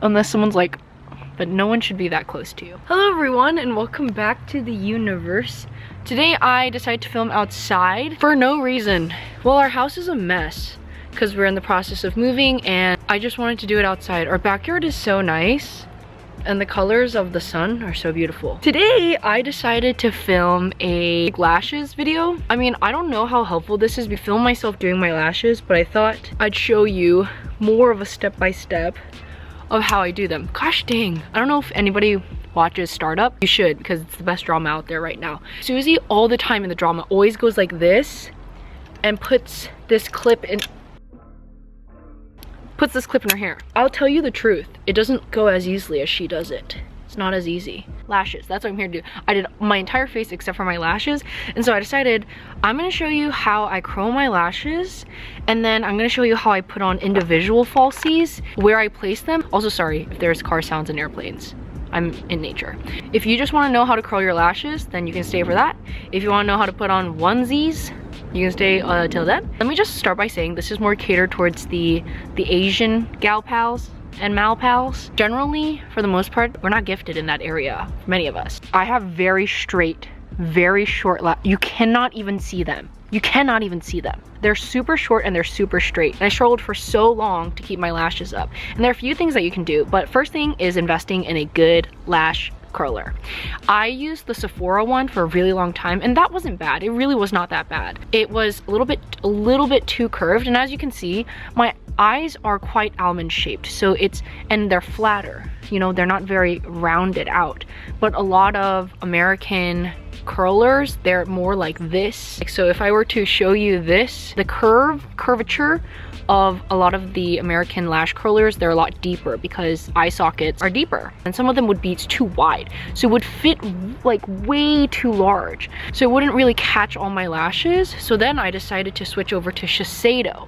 unless someone's like, but no one should be that close to you. Hello everyone and welcome back to the universe. Today I decided to film outside for no reason. Well, our house is a mess because we're in the process of moving and I just wanted to do it outside. Our backyard is so nice and the colors of the sun are so beautiful. Today I decided to film a lashes video. I mean, I don't know how helpful this is. I filmed myself doing my lashes, but I thought I'd show you more of a step-by-step of how I do them. Gosh dang, I don't know if anybody watches Startup. You should, because it's the best drama out there right now. Susie all the time in the drama always goes like this and puts this clip in her hair. I'll tell you the truth, it doesn't go as easily as she does it. It's not as easy. Lashes, that's what I'm here to do. I did my entire face except for my lashes, and so I decided I'm gonna show you how I curl my lashes, and then I'm gonna show you how I put on individual falsies, where I place them. Also, sorry if there's car sounds and airplanes. I'm in nature. If you just wanna know how to curl your lashes, then you can stay for that. If you wanna know how to put on onesies, you can stay till then. Let me just start by saying this is more catered towards the Asian gal pals and mal pals. Generally, for the most part, we're not gifted in that area, many of us. I have very straight, very short you cannot even see them. You cannot even see them. They're super short and they're super straight. And I struggled for so long to keep my lashes up. And there are a few things that you can do, but first thing is investing in a good lash curler. I used the Sephora one for a really long time and that wasn't bad. It really was not that bad. It was a little bit too curved, and as you can see, my eyes are quite almond shaped, so and they're flatter, you know, they're not very rounded out. But a lot of American curlers, they're more like this. So if I were to show you this, the curvature of a lot of the American lash curlers, they're a lot deeper because eye sockets are deeper, and some of them would be too wide, so it would fit like way too large, so it wouldn't really catch all my lashes. So then I decided to switch over to Shiseido.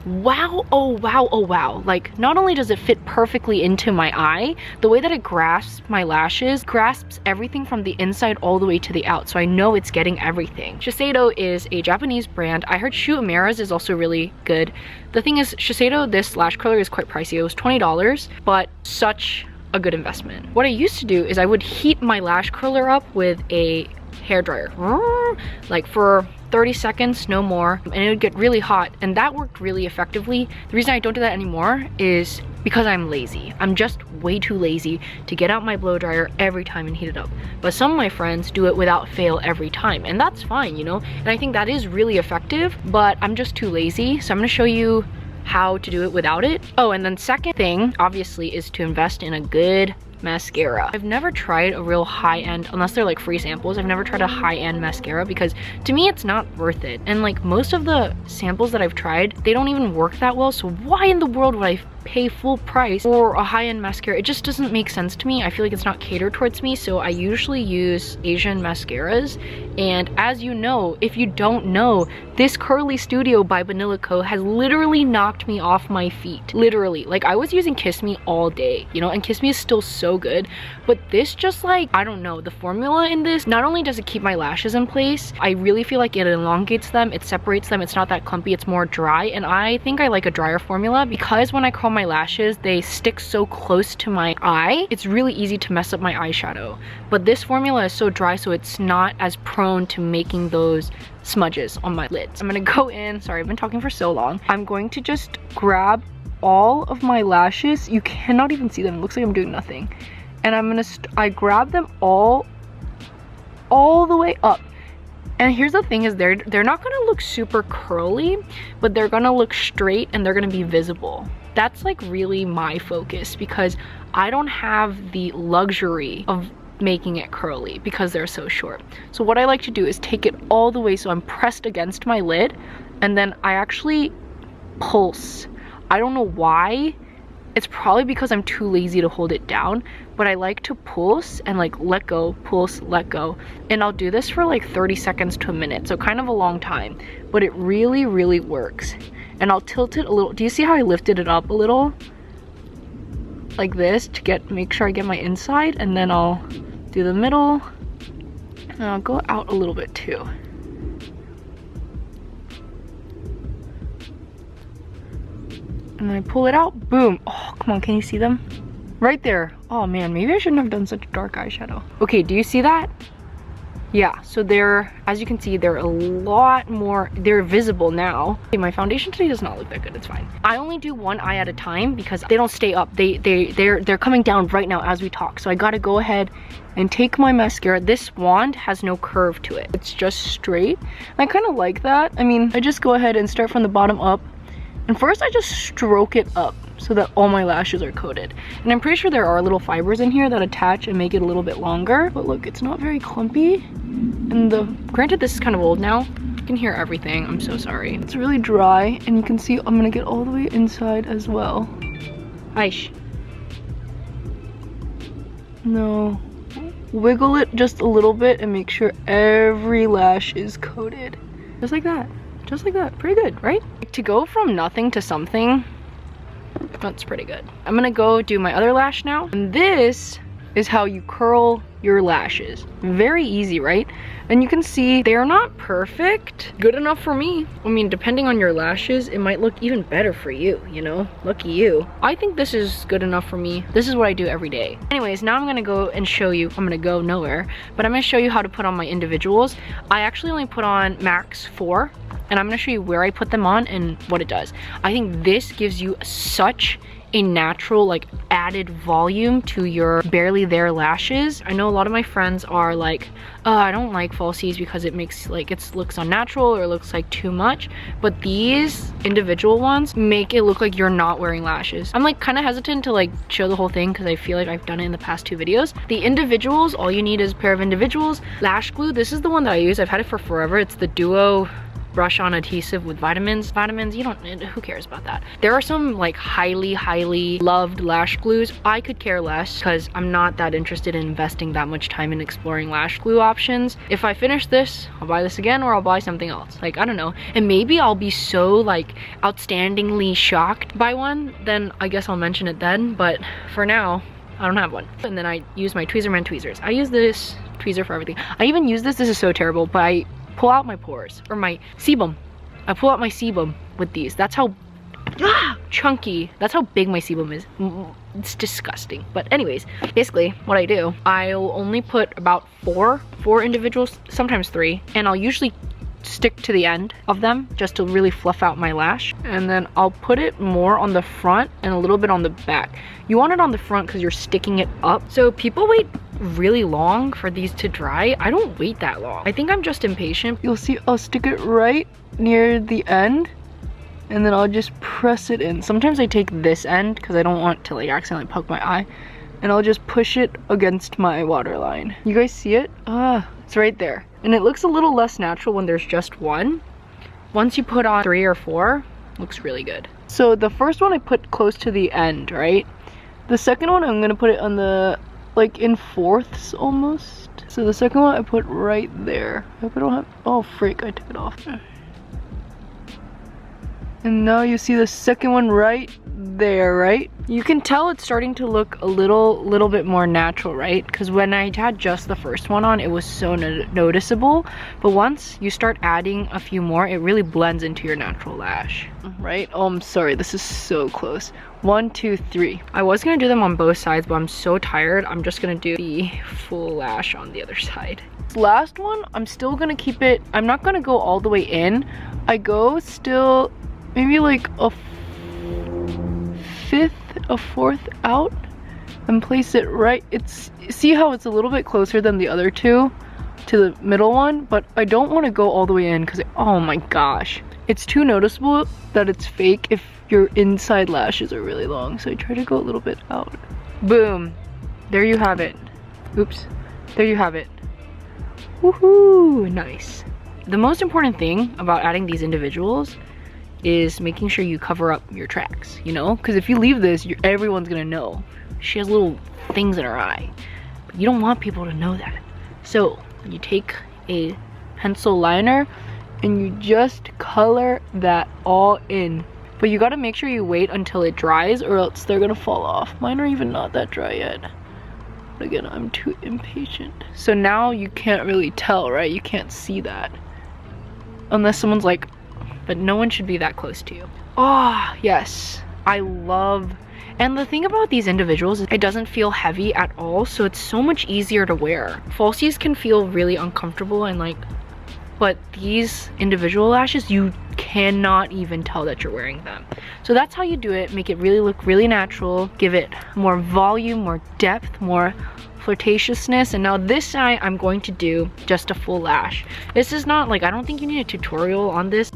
Wow, oh wow, oh wow. Like, not only does it fit perfectly into my eye, the way that it grasps my lashes, grasps everything from the inside all the way to the out, so I know it's getting everything. Shiseido is a Japanese brand. I heard Shu Uemura's is also really good. The thing is, Shiseido, this lash curler is quite pricey. It was $20, but such a good investment. What I used to do is I would heat my lash curler up with a hairdryer, like for 30 seconds, no more, and it would get really hot, and that worked really effectively. The reason I don't do that anymore is because I'm lazy. I'm just way too lazy to get out my blow dryer every time and heat it up. But some of my friends do it without fail every time, and that's fine, you know, and I think that is really effective, but I'm just too lazy. So I'm gonna show you how to do it without it. Oh, and then second thing, obviously, is to invest in a good mascara. I've never tried a real high-end, unless they're like free samples, I've never tried a high-end mascara because to me it's not worth it. And like most of the samples that I've tried, they don't even work that well, so why in the world would I pay full price for a high-end mascara? It just doesn't make sense to me. I feel like it's not catered towards me, so I usually use Asian mascaras. And as you know, if you don't know, this Curly Studio by BanilaCo has literally knocked me off my feet. Literally. Like, I was using Kiss Me all day, you know, and Kiss Me is still so good, but this just like, I don't know, the formula in this, not only does it keep my lashes in place, I really feel like it elongates them, it separates them, it's not that clumpy, it's more dry, and I think I like a drier formula because when I curl my lashes, they stick so close to my eye, it's really easy to mess up my eyeshadow. But this formula is so dry, so it's not as prone to making those smudges on my lids. I'm gonna go in, sorry, I've been talking for so long. I'm going to just grab all of my lashes. You cannot even see them, it looks like I'm doing nothing. And I grab them all the way up. And here's the thing is they're not gonna look super curly, but they're gonna look straight and they're gonna be visible. That's like really my focus because I don't have the luxury of making it curly because they're so short. So what I like to do is take it all the way so I'm pressed against my lid, and then I actually pulse. I don't know why. It's probably because I'm too lazy to hold it down, but I like to pulse and like let go, pulse, let go. And I'll do this for like 30 seconds to a minute, so kind of a long time, but it really, really works. And I'll tilt it a little. Do you see how I lifted it up a little? Like this to make sure I get my inside, and then I'll do the middle, and I'll go out a little bit too. And then I pull it out, boom. Oh, come on, can you see them? right there. Oh man, maybe I shouldn't have done such a dark eyeshadow. Okay, do you see that? Yeah, so they're, as you can see, they're a lot more, they're visible now. Okay, my foundation today does not look that good, it's fine. I only do one eye at a time because they don't stay up. They're coming down right now as we talk. So I gotta go ahead and take my mascara. This wand has no curve to it. It's just straight. And I kind of like that. I mean, I just go ahead and start from the bottom up. And first I just stroke it up so that all my lashes are coated. And I'm pretty sure there are little fibers in here that attach and make it a little bit longer. But look, it's not very clumpy. And granted this is kind of old now. You can hear everything, I'm so sorry. It's really dry and you can see I'm gonna get all the way inside as well. Aish. No. Wiggle it just a little bit and make sure every lash is coated. Just like that. Just like that. Pretty good, right? To go from nothing to something, that's pretty good. I'm gonna go do my other lash now. And this is how you curl your lashes. Very easy, right? And you can see they're not perfect. Good enough for me. I mean, depending on your lashes, it might look even better for you, you know? Lucky you. I think this is good enough for me. This is what I do every day. Anyways, now I'm gonna go and show you, I'm gonna go nowhere, but I'm gonna show you how to put on my individuals. I actually only put on max 4, and I'm gonna show you where I put them on and what it does. I think this gives you such a natural, like, added volume to your barely there lashes. I know a lot of my friends are like, oh, I don't like falsies because it makes, like, it looks unnatural or it looks like too much. But these individual ones make it look like you're not wearing lashes. I'm like kind of hesitant to like show the whole thing because I feel like I've done it in the past 2 videos. The individuals, all you need is a pair of individuals. Lash glue, this is the one that I use. I've had it for forever. It's the Duo brush on adhesive with vitamins. You don't, who cares about that? There are some like highly loved lash glues. I could care less because I'm not that interested in investing that much time in exploring lash glue options. If I finish this, I'll buy this again or I'll buy something else. Like, I don't know. And maybe I'll be so like outstandingly shocked by one, then I guess I'll mention it then. But for now, I don't have one. And then I use my Tweezerman tweezers. I use this tweezer for everything. I even use this is so terrible, but I pull out my pores or my sebum. I pull out my sebum with these. That's how chunky, that's how big my sebum is. It's disgusting. But anyways, basically what I do, I'll only put about four individuals, sometimes 3, and I'll usually stick to the end of them just to really fluff out my lash. And then I'll put it more on the front and a little bit on the back. You want it on the front because you're sticking it up. So people wait really long for these to dry. I don't wait that long. I think I'm just impatient. You'll see I'll stick it right near the end and then I'll just press it in. Sometimes I take this end because I don't want to like accidentally poke my eye, and I'll just push it against my waterline. You guys see it? It's right there. And it looks a little less natural when there's just one. Once you put on 3 or 4, looks really good. So the first one I put close to the end, right? The second one I'm gonna put it on the, like in 4ths almost. So the second one I put right there. I hope I don't have, oh frick, I took it off. And now you see the second one right there, right? You can tell it's starting to look a little bit more natural, right? Because when I had just the first one on, it was so noticeable. But once you start adding a few more, it really blends into your natural lash, right? Oh, I'm sorry, this is so close. 1, 2, 3. I was gonna do them on both sides, but I'm so tired. I'm just gonna do the full lash on the other side. This last one, I'm still gonna keep it, I'm not gonna go all the way in. I go still maybe like a 5th, a 4th out and place it right. It's, see how it's a little bit closer than the other 2 to the middle one, but I don't want to go all the way in because, oh my gosh, it's too noticeable that it's fake if your inside lashes are really long. So I try to go a little bit out. Boom, there you have it. Oops, there you have it. Woohoo, nice. The most important thing about adding these individuals is making sure you cover up your tracks, you know? Because if you leave this, everyone's gonna know. She has little things in her eye. But you don't want people to know that. So you take a pencil liner and you just color that all in. But you gotta make sure you wait until it dries or else they're gonna fall off. Mine are even not that dry yet. But again, I'm too impatient. So now you can't really tell, right? You can't see that. Unless someone's like, but no one should be that close to you. Oh, yes. I love, And the thing about these individuals is it doesn't feel heavy at all, so it's so much easier to wear. Falsies can feel really uncomfortable and like, but these individual lashes, you cannot even tell that you're wearing them. So that's how you do it. Make it really look really natural, give it more volume, more depth, more flirtatiousness. And now this side, I'm going to do just a full lash. This is not like, I don't think you need a tutorial on this.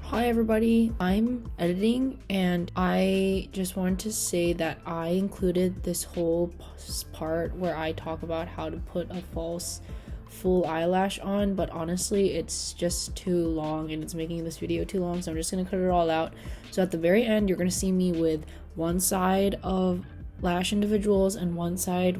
Hi everybody, I'm editing and I just wanted to say that I included this whole part where I talk about how to put a false full eyelash on, but honestly it's just too long and it's making this video too long, so I'm just gonna cut it all out. So at the very end you're gonna see me with one side of lash individuals and one side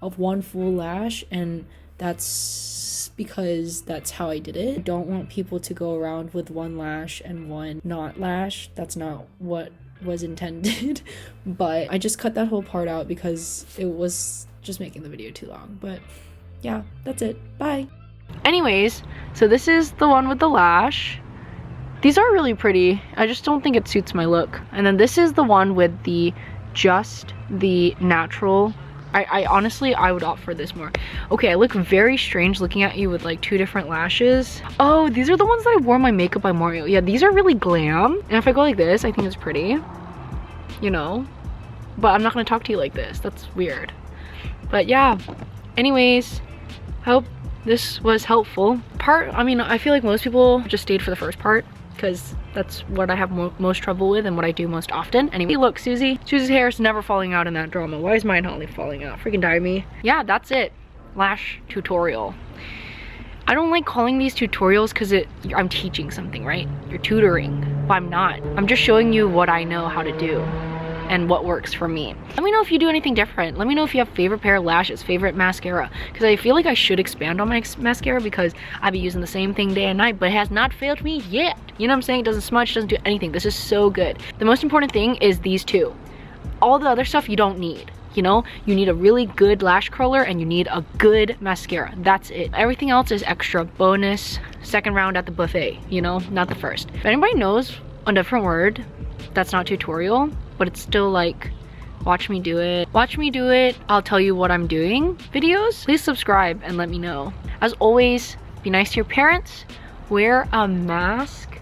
of one full lash, and that's because that's how I did it. I don't want people to go around with one lash and one not lash. That's not what was intended. But I just cut that whole part out because it was just making the video too long. But yeah, that's it. Bye. Anyways, so this is the one with the lash. These are really pretty. I just don't think it suits my look. And then this is the one with the natural. I honestly, I would opt for this more. Okay, I look very strange looking at you with like two different lashes. Oh, these are the ones that I wore my makeup by Mario. Yeah, these are really glam. And if I go like this, I think it's pretty, you know, but I'm not gonna talk to you like this. That's weird. But yeah, anyways, hope this was helpful. I mean, I feel like most people just stayed for the first part because that's what I have most trouble with and what I do most often. Anyway, look, Susie's hair is never falling out in that drama. Why is mine only falling out? Freaking die me. Yeah, that's it. Lash tutorial. I don't like calling these tutorials because I'm teaching something, right? You're tutoring, but I'm not. I'm just showing you what I know how to do and what works for me. Let me know if you do anything different. Let me know if you have favorite pair of lashes, favorite mascara, because I feel like I should expand on my mascara because I've been using the same thing day and night, but it has not failed me yet. You know what I'm saying? It doesn't smudge, doesn't do anything. This is so good. The most important thing is these two. All the other stuff you don't need. You know, you need a really good lash curler and you need a good mascara. That's it. Everything else is extra bonus, second round at the buffet, you know, not the first. If anybody knows a different word that's not tutorial, but it's still like, watch me do it, I'll tell you what I'm doing videos, please subscribe and let me know. As always, be nice to your parents, wear a mask,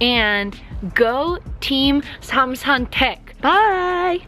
and go Team Samsung Tech. Bye.